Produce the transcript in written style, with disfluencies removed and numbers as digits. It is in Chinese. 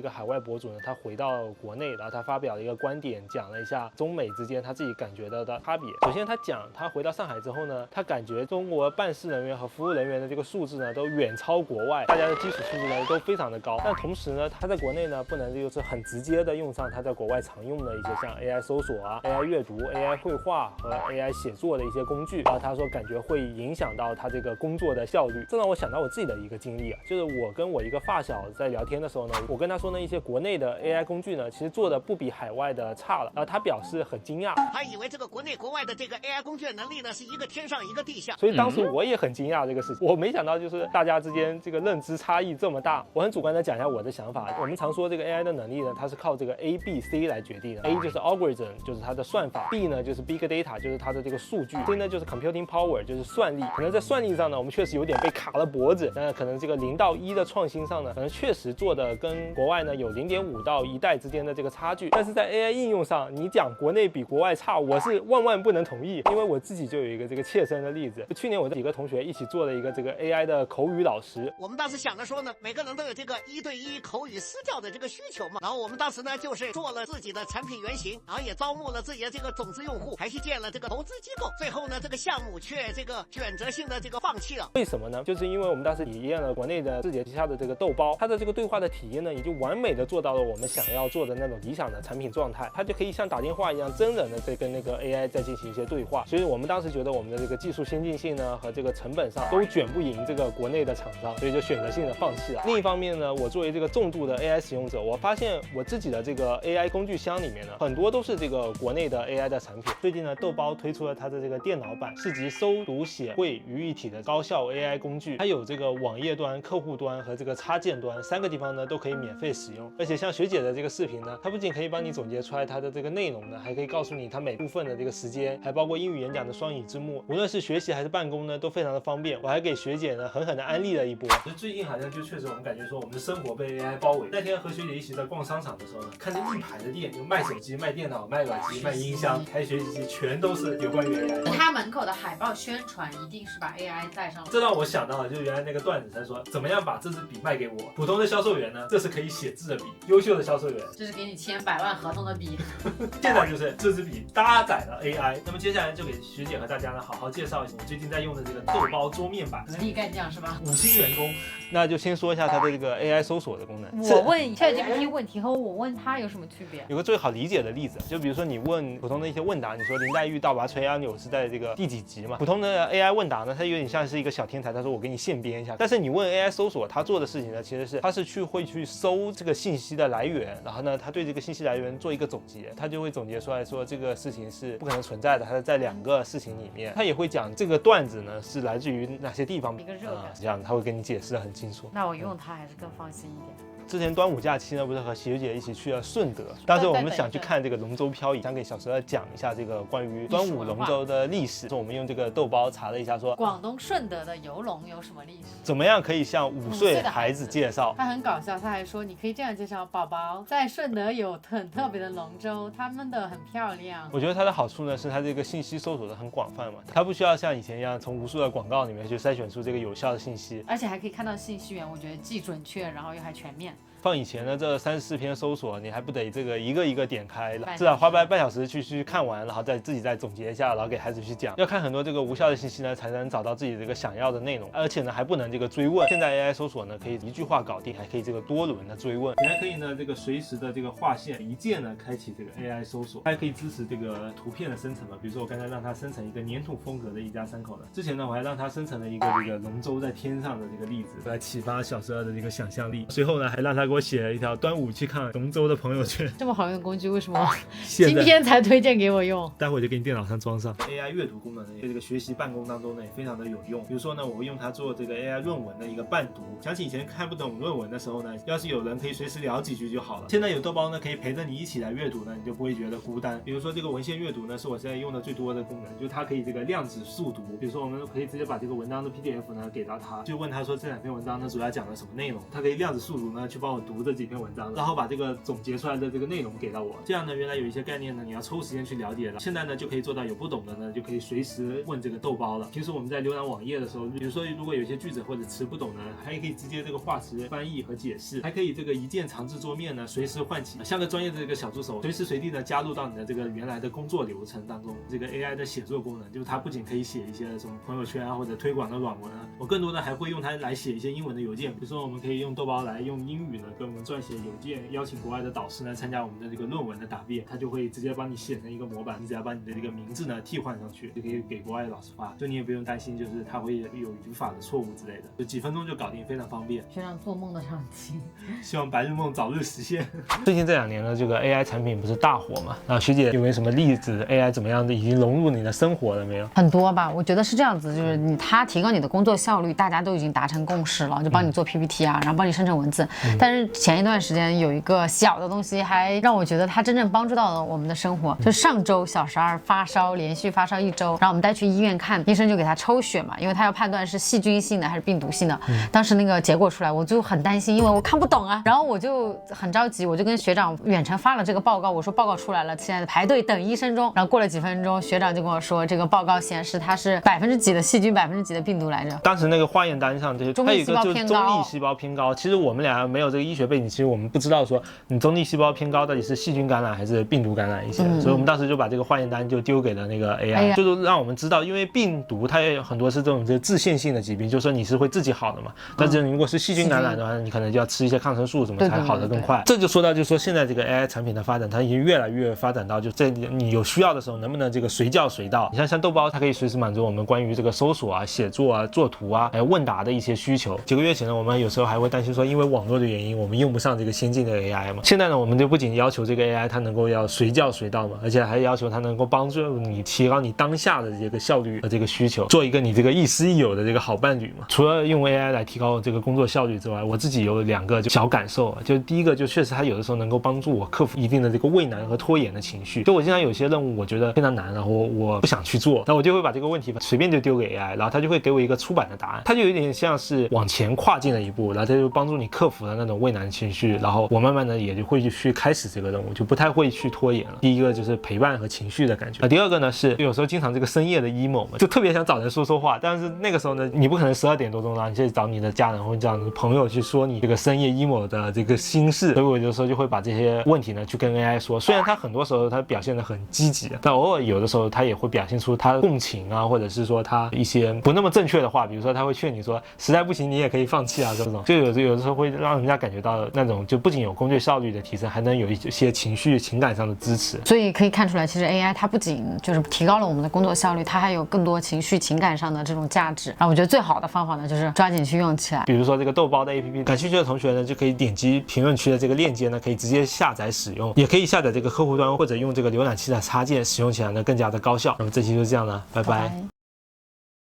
个海外博主呢，他回到国内，然后他发表了一个观点，讲了一下中美之间他自己感觉到的差别。首先他讲他回到上海之后呢，他感觉中国办事人员和服务人员的这个素质呢都远超国外，大家的基础素质呢都非常的高。但同时呢，他在国内呢不能就是很直接的用上他在国外常用的一些像 AI 搜索啊、AI 阅读、AI 绘画和 AI 写作的一些工具。然后他说感觉会影响到他这个工作的效率。这让我想到我自己的一个经历啊，就是我跟我一个发小在聊天的时候呢，我跟他说呢一些国内的 AI 工具呢，其实做的不比海外的差了。然后他表示很惊讶，他以为这个国内国外的这个 AI 工具能力呢是一个天上一个地下。所以当时我也很惊讶这个事情，我没想到就是大家之间这个认知差异这么大。我很主观的讲一下我的想法，我们常说这个 AI 的能力呢，它是靠这个 A、B、C 来决定的。A 就是 algorithm， 就是它的算法 ；B 呢就是 big data， 就是它的这个数据；C 呢就是 computing power， 就是算力。可能在算力上呢，我们确实有点被卡了脖子。那可能这个0到1的创新上呢，可能确实做的跟国外呢有0.5到1代之间的这个差距。但是在 AI 应用上，你讲国内比国外差，我是万万不能同意，因为我自己就有一个这个切身的例子。去年我的几个同学一起做了一个这个 AI 的口语老师。我们当时想着说呢，每个人都有这个1对1口语私教的这个需求嘛。然后我们当时呢就是做了自己的产品原型，然后也招募了自己的这个种子用户，还去建了这个投资机构。最后呢，这个项目却这个选择性的这个放弃了。为什么呢？就是因为我们当时体验了国内的字节旗下的这个豆包，它的这个对话的体验呢，已经完美的做到了我们想要做的那种理想的产品状态，它就可以像打电话一样真人的在跟那个 AI 在进行一些对话。所以我们当时觉得我们的这个技术先进性呢和这个成本上都卷不赢这个国内的厂商，所以就选择性的放弃了。另一方面呢，我作为这个重度的 AI 使用者，我发现我自己的这个 AI 工具箱里面呢，很多都是这个国内的 AI 的产品。最近呢，豆包推出了它的这个电脑版，是集搜读写绘于一体的高效 AI 工具。它有这个网页端、客户端和这个插件端3个地方呢都可以免费使用。而且像学姐的这个视频呢，它不仅可以帮你总结出来它的这个内容呢，还可以告诉你它每部分的这个时间，还包括英语演讲的双语字幕。无论是学习还是办公呢，都非常的方便。我还给学姐呢狠狠的安利了一波。最近好像就确实我们感觉说我们的生活被 AI 包围。那天和学姐一起在逛商场的时候呢，看着一排的店，有卖手机、卖电脑、卖耳机、卖音箱、开学习机，全都是有关于 AI。他门口的海报宣传一定是把 AI 带上了。这让我想到了，就是原来那个段子，他说怎么样把这支笔卖给我？普通的销售员呢，这是可以写字的笔；优秀的销售员，这是给你签100万合同的笔。现在就是这支笔搭载了 AI。那么接下来就给学姐和大家呢好好介绍一下我最近在用的这个豆包桌面版，得力干将是吧？5星员工。那就先说一下它的这个 AI 搜索的功能。我问 ChatGPT 问题和我问他有什么区别？有个最好理解的例子，就比如说你问普通的一些问答，你说林黛玉倒拔垂杨柳是在这个第几集嘛？普通的 AI 问答呢，它有点像是一个小天才，他说我给你现编一下。但是你问 AI 搜索，它做的事情呢，其实是它是会去搜这个信息的来源，然后呢，它对这个信息来源做一个总结，它就会总结出来说这个事情是不可能存在的，它是在2个事情里面。它也会讲这个段子呢是来自于哪些地方，一个热感，这样它会跟你解释得很清楚。那我用它还是更放心一点。之前端午假期呢，不是和学姐一起去了顺德，当时我们想去看这个龙舟漂移，想给小蛇讲一下这个关于端午龙舟的历史。我们用这个豆包查了一下说，广东顺德的游龙有什么历史？怎么样可以向5岁孩子介绍？他很搞笑，他还说你可以这样介绍：宝宝在顺德有很特别的龙舟，他们的很漂亮。我觉得它的好处呢，是它这个信息搜索的很广泛嘛，它不需要像以前一样从无数的广告里面去筛选出这个有效的信息，而且还可以看到信息源，我觉得既准确，然后又还全面。放以前的这34篇搜索，你还不得这个一个一个点开，至少花半小时去看完，然后再自己再总结一下，然后给孩子去讲。要看很多这个无效的信息呢，才能找到自己这个想要的内容，而且呢还不能这个追问。现在 AI 搜索呢可以一句话搞定，还可以这个多轮的追问。你还可以呢这个随时的这个划线，一键呢开启这个 AI 搜索，还可以支持这个图片的生成嘛。比如说我刚才让它生成一个粘土风格的一家3口的，之前呢我还让它生成了一个这个龙舟在天上的这个例子，来启发小12的这个想象力。随后呢还让它给我写了一条端午去看龙舟的朋友圈。这么好用的工具，为什么今天才推荐给我用？待会就给你电脑上装上。AI 阅读功能呢，在这个学习办公当中呢，也非常的有用。比如说呢，我会用它做这个 AI 论文的一个伴读。想起以前看不懂论文的时候呢，要是有人可以随时聊几句就好了。现在有豆包呢，可以陪着你一起来阅读呢，你就不会觉得孤单。比如说这个文献阅读呢，是我现在用的最多的功能，就是它可以这个量子速读。比如说我们可以直接把这个文章的 PDF 呢给到它，就问他说这2篇文章呢主要讲了什么内容，它可以量子速读呢去帮我读这几篇文章，然后把这个总结出来的这个内容给到我。这样呢，原来有一些概念呢，你要抽时间去了解了，现在呢就可以做到有不懂的呢，就可以随时问这个豆包了。平时我们在浏览网页的时候，比如说如果有些句子或者词不懂呢，还可以直接这个画词翻译和解释，还可以这个一键长治桌面呢，随时唤起，像个专业的这个小助手，随时随地呢加入到你的这个原来的工作流程当中。这个 AI 的写作功能，就是它不仅可以写一些什么朋友圈啊或者推广的软文啊，我更多的还会用它来写一些英文的邮件。比如说我们可以用豆包来用英语呢跟我们撰写邮件，邀请国外的导师呢参加我们的这个论文的答辩，它就会直接帮你写成一个模板，你只要把你的这个名字呢替换上去，就可以给国外的老师发，就你也不用担心就是它会有语法的错误之类的，就几分钟就搞定，非常方便。学长做梦的场景，希望白日梦早日实现。最近这2年呢，这个 AI 产品不是大火嘛？啊，学姐有没有什么例子 AI 怎么样的已经融入你的生活了没有？很多吧，我觉得是这样子，就是它提高你的工作效率，大家都已经达成共识了，就帮你做 PPT 啊，然后帮你生成文字。但是前一段时间有一个小的东西，还让我觉得它真正帮助到了我们的生活。就上周小12发烧，连续发烧1周，然后我们带去医院看，医生就给他抽血嘛，因为他要判断是细菌性的还是病毒性的。当时那个结果出来，我就很担心，因为我看不懂啊，然后我就很着急，我就跟学长远程发了这个报告，我说报告出来了，现在排队等医生中。然后过了几分钟，学长就跟我说，这个报告显示它是几%的细菌，几%的病毒来着。当时那个化验单上，这还有一个就是中立细胞偏高。其实我们俩没有这个医学背景，其实我们不知道说你中立细胞偏高到底是细菌感染还是病毒感染一些，所以我们当时就把这个化验单就丢给了那个 AI，就是让我们知道，因为病毒它也有很多是这种自限性的疾病，就是说你是会自己好的嘛，但是如果是细菌感染的话，你可能就要吃一些抗生素什么才好得更快。这就说到，就是说现在这个 AI 产品的发展，它已经越来越发展到，就在你有需要的时候，能不能这个随叫随到？你像豆包，它可以随时满足我们关于这个搜索啊、写作啊、作图啊、问答的一些需求。几个月前呢，我们有时候还会担心说，因为网络的原因，我们用不上这个先进的 AI 嘛。现在呢，我们就不仅要求这个 AI 它能够要随叫随到嘛，而且还要求它能够帮助你提高你当下的这个效率和这个需求，做一个你这个亦师亦友的这个好伴侣嘛。除了用 AI 来提高这个工作效率之外，我自己有2个小感受，就第一个就确实它有的时候能够帮助我克服一定的这个畏难和拖延的情绪。就我经常有些任务我觉得非常难，然后我不想去做，那我就会把这个问题随便就丢给 AI， 然后它就会给我一个出版的答案，它就有点像是往前跨进了一步，然后它就帮助你克服了那种畏难情绪，然后我慢慢的也就会去开始这个任务，就不太会去拖延了。第一个就是陪伴和情绪的感觉。第二个呢是有时候经常这个深夜的 emo 嘛，就特别想找人说话，但是那个时候呢，你不可能12点多钟了，你去找你的家人或者找你的朋友去说你这个深夜 emo 的这个心事，所以我有时候就会把这些问题呢去跟 AI 说。虽然它很多时候它表现得很积极，但偶尔有的时候它也会表现出它共情啊，或者是说它一些不那么正确的话，比如说它会劝你说实在不行你也可以放弃啊，这种就有的时候会让人家感觉到那种就不仅有工作效率的提升，还能有一些情感上的支持。所以可以看出来，其实 AI 它不仅就是提高了我们的工作效率，它还有更多情感上的这种价值。然后我觉得最好的方法呢，就是抓紧去用起来。比如说这个豆包的 APP， 感兴趣的同学呢就可以点击评论区的这个链接呢，可以直接下载使用，也可以下载这个客户端或者用这个浏览器的插件使用起来呢更加的高效。那么这期就这样了，拜拜。